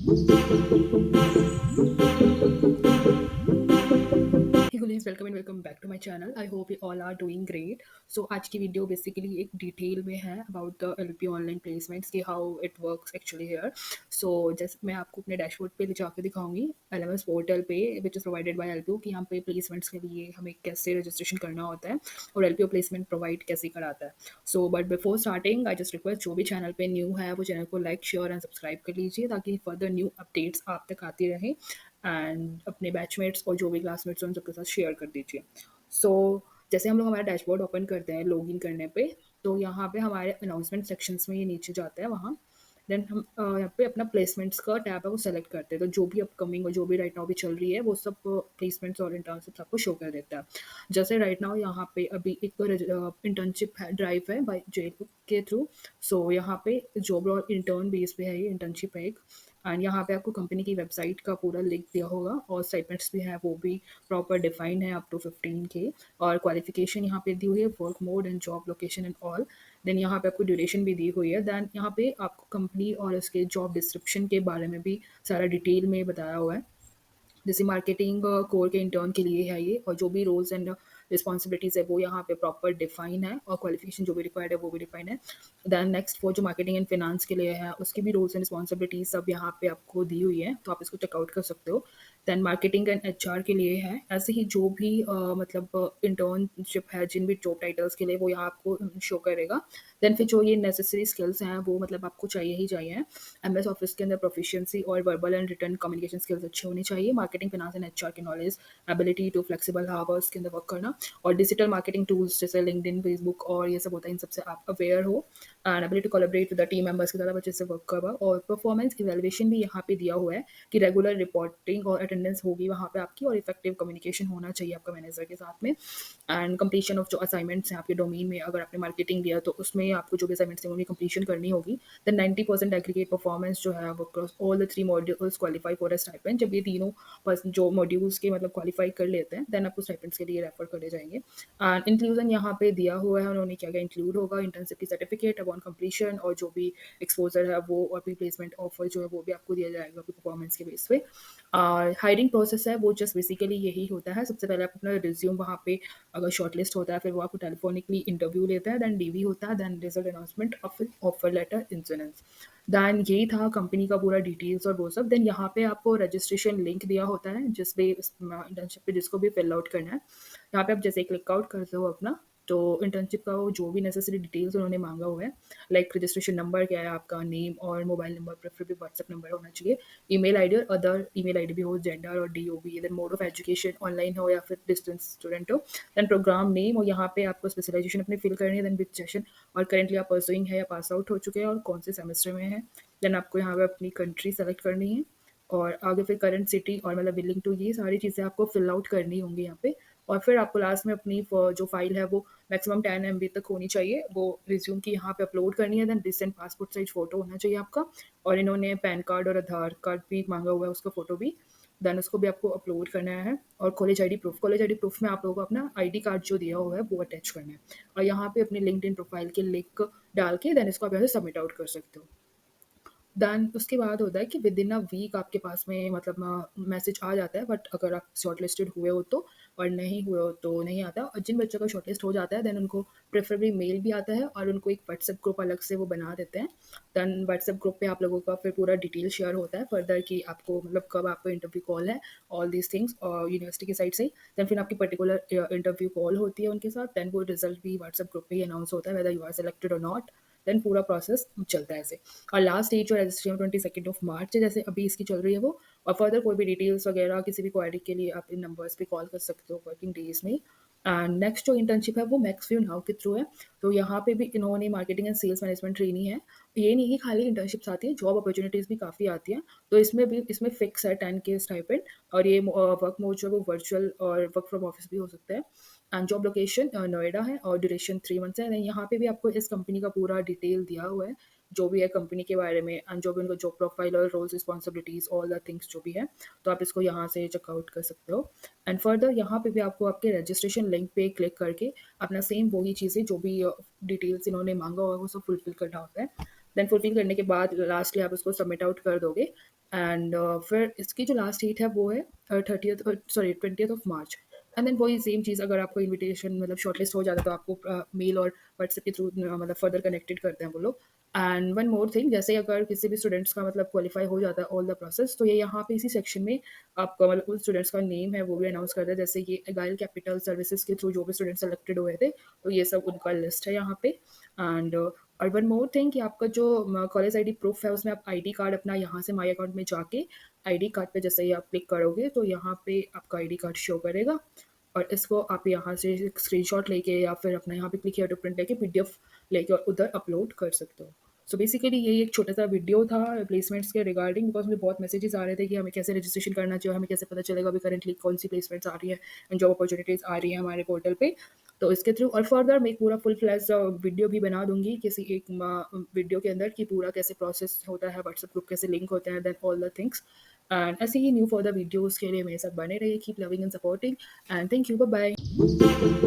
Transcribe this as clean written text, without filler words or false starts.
Hey guys, welcome and welcome back to my channel. I hope you all are doing great. So आज की video basically एक detail में है about the LP online placements की how it works actually here. So जैसे मैं आपको अपने डैशबोर्ड पे ले जाके दिखाऊंगी एलएमएस पोर्टल पे which is provided by LPO कि यहाँ पे प्लेसमेंट्स के लिए हमें कैसे रजिस्ट्रेशन करना होता है और एलपीओ प्लेसमेंट प्रोवाइड कैसे कराता है. So but before starting I just request जो भी चैनल पे न्यू है वो चैनल को लाइक शेयर एंड सब्सक्राइब कर लीजिए ताकि फर्दर न्यू अपडेट्स आप तक आती रहें एंड अपने बैचमेट्स और जो भी क्लासमेट्स हैं उन सबके साथ शेयर कर दीजिए. सो जैसे हम लोग हमारा डैशबोर्ड ओपन करते हैं लॉगिन करने पे तो यहाँ पे हमारे अनाउंसमेंट सेक्शंस में ये नीचे जाता है वहाँ. देन हम यहाँ पे अपना प्लेसमेंट्स का टैब है वो सेलेक्ट करते हैं तो जो भी अपकमिंग और जो भी राइट नाउ भी चल रही है वो सब प्लेसमेंट्स और इंटर्नशिप्स आपको शो कर देता है. जैसे राइट नाउ यहाँ पे अभी एक इंटर्नशिप है ड्राइव है बाई जेल के थ्रू. सो यहाँ पे जॉब और इंटर्न बेस पे है ये इंटर्नशिप है एक. एंड यहाँ पे आपको कंपनी की वेबसाइट का पूरा लिंक दिया होगा और स्टाइपेंड्स भी हैं वो भी प्रॉपर डिफाइंड है अप टू 15K. और क्वालिफिकेशन यहाँ पे दी हुई है work mode and job location and all. Then यहाँ पे आपको ड्यूरेशन भी दी हुई है. देन यहाँ पे आपको कंपनी और उसके जॉब डिस्क्रिप्शन के बारे में भी सारा डिटेल में बताया हुआ है. जैसे मार्केटिंग कोर के इंटर्न के लिए है ये और जो भी रोल्स एंड रिस्पॉन्सिबिलिटीज़ है वो यहाँ पे प्रॉपर डिफाइन है और क्वालिफिकेशन जो भी रिक्वायर्ड है वो भी डिफाइन है. देन नेक्स्ट फॉर जो मार्केटिंग एंड फिनांस के लिए है उसकी भी रोल्स एंड रिस्पॉन्सिबिलिटीज सब यहाँ पे आपको दी हुई है तो आप इसको चेकआउट कर सकते हो. देन मार्केटिंग एंड एचआर के लिए है ऐसे ही जो भी मतलब इंटर्नशिप है जिन भी जॉब टाइटल्स के लिए वो यहाँ आपको शो करेगा. देन फिर जो ये नेसेसरी स्किल्स हैं वो मतलब आपको चाहिए ही चाहिए. एमएस ऑफिस के अंदर प्रोफिशिएंसी और verbal and written communication skills अच्छे होने चाहिए. मार्केटिंग फिनांस एंड एचआर की knowledge ability to flexible hours के अंदर वर्क करना और डिजिटल मार्केटिंग टूल्स जैसे लिंक्डइन फेसबुक और ये सब होता है इन सबसे आप अवेयर हो. And ability to collaborate with the team members के साथ अच्छे से वर्क करवा और परफॉर्मेंस इवैल्यूएशन भी यहाँ पे दिया हुआ है कि रेगुलर रिपोर्टिंग और अटेंडेंस होगी वहाँ पे आपकी और इफेक्टिव कम्युनिकेशन होना चाहिए आपका मैनेजर के साथ में. एंड कंप्लीशन ऑफ जो असाइनमेंट्स हैं आपके डोमेन में अगर आपने मार्केटिंग दिया तो उसमें आपको जो भी असाइनमेंट्स हैं उनकी कंप्लीशन करनी होगी. देन 90% एग्रीगेट परफॉर्मेंस जो है वो cross all the 3 modules qualify for a stipend. जब ये तीनों जो मॉड्यूल्स के मतलब क्वालिफाई कर लेते हैं देन आपको स्टाइपेंड्स के लिए रेफर करे जाएंगे. एंड इंक्लूजन यहाँ पे दिया हुआ है उन्होंने क्या क्या इंक्लूड होगा इंटर्नशिप की सर्टिफिकेट अपॉन कंप्लीशन और जो भी एक्सपोजर है वो और प्री प्लेसमेंट ऑफर जो है वो भी आपको दिया जाएगा आपकी परफॉर्मेंस के बेस पे. और हायरिंग प्रोसेस है वो जस्ट बेसिकली यही होता है. सबसे पहले आप अपना रिज्यूम वहाँ पे अगर शॉर्टलिस्ट होता है फिर वो आपको टेलीफोनिकली इंटरव्यू लेता है. देन डीवी होता है. देन रिजल्ट अनाउंसमेंट और फिर ऑफर लेटर इंश्योरेंस. देन यही था कंपनी का पूरा डिटेल्स और वो सब. देन यहाँ पे आपको रजिस्ट्रेशन लिंक दिया होता है जिस पे इंटर्नशिप पे जिसको भी फिल आउट करना है. यहाँ पे आप जैसे क्लिक आउट करते हो अपना तो इंटर्नशिप का वो जो भी नेसेसरी डिटेल्स उन्होंने मांगा हुआ है लाइक रजिस्ट्रेशन नंबर क्या है आपका नेम और mobile number preferably WhatsApp number होना चाहिए. ईमेल आईडी और अदर ईमेल आईडी भी हो जेंडर और DOB. Then mode of education online हो या फिर डिस्टेंस स्टूडेंट हो. देन प्रोग्राम नेम और यहाँ पे आपको स्पेशलाइजेशन अपनी फिल करनी है. देन विच सेशन और करेंटली आप परसुइंग है या पास आउट हो चुके हैं और कौन से सेमेस्टर में है. देन आपको यहाँ पे अपनी कंट्री सेलेक्ट करनी है और आगे फिर करंट सिटी और मतलब बिलिंग टू ये सारी चीज़ें आपको फिल आउट करनी होंगी यहाँ पे. और फिर आपको लास्ट में अपनी जो फाइल है वो मैक्सिमम 10 MB तक होनी चाहिए वो रिज्यूम की यहाँ पे अपलोड करनी है. Then recent passport size photo होना चाहिए आपका और इन्होंने पैन कार्ड और आधार कार्ड भी मांगा हुआ है उसका फोटो भी. देन उसको भी आपको अपलोड करना है. और कॉलेज आईडी प्रूफ में आप लोगों को अपना आईडी कार्ड जो दिया हुआ है वो अटैच करना है और यहाँ पे अपनी लिंक्डइन प्रोफाइल के लिंक डाल के देन इसको आप यहाँ से सबमिट आउट कर सकते हो. देन उसके बाद होता है कि विद इन अ वीक आपके पास में मतलब मैसेज आ जाता है. बट अगर आप शॉर्ट लिस्टेड हुए हो तो और नहीं हुए हो तो नहीं आता. और जिन बच्चों का शॉर्ट लिस्ट हो जाता है देन उनको प्रेफरेबली मेल भी आता है और उनको एक व्हाट्सएप ग्रुप अलग से वो बना देते हैं. देन व्हाट्सएप ग्रुप पे आप लोगों का फिर पूरा डिटेल शेयर होता है फर्दर कि आपको मतलब कब आपको इंटरव्यू कॉल है ऑल दीज थिंग्स और यूनिवर्सिटी की साइड से. देन फिर आपकी पर्टिकुलर इंटरव्यू कॉल होती है उनके साथ. देन वो रिजल्ट भी व्हाट्सएप ग्रुप पे ही अनाउंस होता है वेदर यू आर सेलेक्टेड और नॉट. देन पूरा प्रोसेस चलता है ऐसे. और लास्ट डेट जो रजिस्ट्रेशन 22 मार्च है जैसे अभी इसकी चल रही है वो. और फर्दर कोई भी डिटेल्स वगैरह किसी भी क्वारी के लिए आप इन नंबर्स पे कॉल कर सकते हो वर्किंग डेज में. एंड नेक्स्ट जो इंटर्नशिप है वो मैक्सव्यू नाउ के थ्रू है. तो यहाँ पे भी इन्होंने marketing and sales management trainee है. ये नहीं कि खाली इंटर्नशिप्स आती है जॉब अपॉर्चुनिटीज़ भी काफ़ी आती हैं. तो इसमें फिक्स है 10K स्टाइपेंड और ये वर्क मोड जो है वो वर्चुअल और वर्क फ्रॉम ऑफिस भी हो सकता है. एंड जॉब लोकेशन नोएडा है और ड्यूरेशन 3 मंथ्स है. यहाँ पे भी आपको इस कंपनी का पूरा डिटेल दिया हुआ है जो भी है कंपनी के बारे में एंड जो भी उनका जॉब प्रोफाइल और roles responsibilities all the things जो भी है. तो आप इसको यहाँ से चेकआउट कर सकते हो. एंड फर्दर यहाँ पे भी आपको आपके रजिस्ट्रेशन लिंक पे क्लिक करके अपना सेम वही चीज़ें जो भी डिटेल्स इन्होंने मांगा होगा वो सब फुलफिल करना होता है. देन फुलफिल करने के बाद लास्टली आप उसको सबमिट आउट कर दोगे एंड फिर इसकी जो लास्ट डेट है वो है 30th, sorry 20th of March. And then वही सेम चीज़, अगर आपको इनविटेशन मतलब शॉर्टलिस्ट हो जाता है तो आपको मेल और व्हाट्सएप के थ्रू मतलब फर्दर कनेक्टेड करते हैं वो लोग। एंड वन मोर थिंग, जैसे अगर किसी भी स्टूडेंट्स का मतलब क्वालिफाई हो जाता है ऑल द प्रोसेस, तो ये यहाँ पे इसी सेक्शन में आपका मतलब उन स्टूडेंट्स का नेम है वो भी अनाउंस करते हैं। जैसे ये एगाइल कैपिटल सर्विसेज के थ्रू जो भी स्टूडेंट सेलेक्टेड हुए थे, तो ये सब उनका लिस्ट है यहाँ पे। एंड और वन मोर थिंग कि आपका जो कॉलेज आईडी प्रूफ है उसमें आप आईडी कार्ड अपना यहाँ से माई अकाउंट में जाके आईडी कार्ड पे जैसे ही आप क्लिक करोगे तो यहाँ पे आपका आईडी कार्ड शो करेगा, और इसको आप यहाँ से स्क्रीनशॉट लेके या फिर अपना यहाँ पे क्लिक हियर टू प्रिंट लेके पीडीएफ लेके और उधर अपलोड कर सकते हो। सो बेसिकली यही एक छोटा सा वीडियो था प्लेसमेंट्स के रिगार्डिंग, बिकॉज मुझे बहुत मैसेजेस आ रहे थे कि हमें कैसे रजिस्ट्रेशन करना चाहिए, हमें कैसे पता चलेगा अभी करंटली कौन सी प्लेसमेंट्स आ रही है एंड जॉब अपॉर्चुनिटीज़ आ रही है हमारे पोर्टल पे। तो इसके थ्रू और फर्दर मैं एक पूरा फुल फ्लैश वीडियो भी बना दूंगी किसी एक वीडियो के अंदर कि पूरा कैसे प्रोसेस होता है, व्हाट्सएप ग्रुप कैसे लिंक होते हैं, then all the things. And ऐसे ही न्यू फर्दर वीडियोज़ के लिए मेरे साथ बने रहिए, keep loving and supporting, and thank you, bye bye.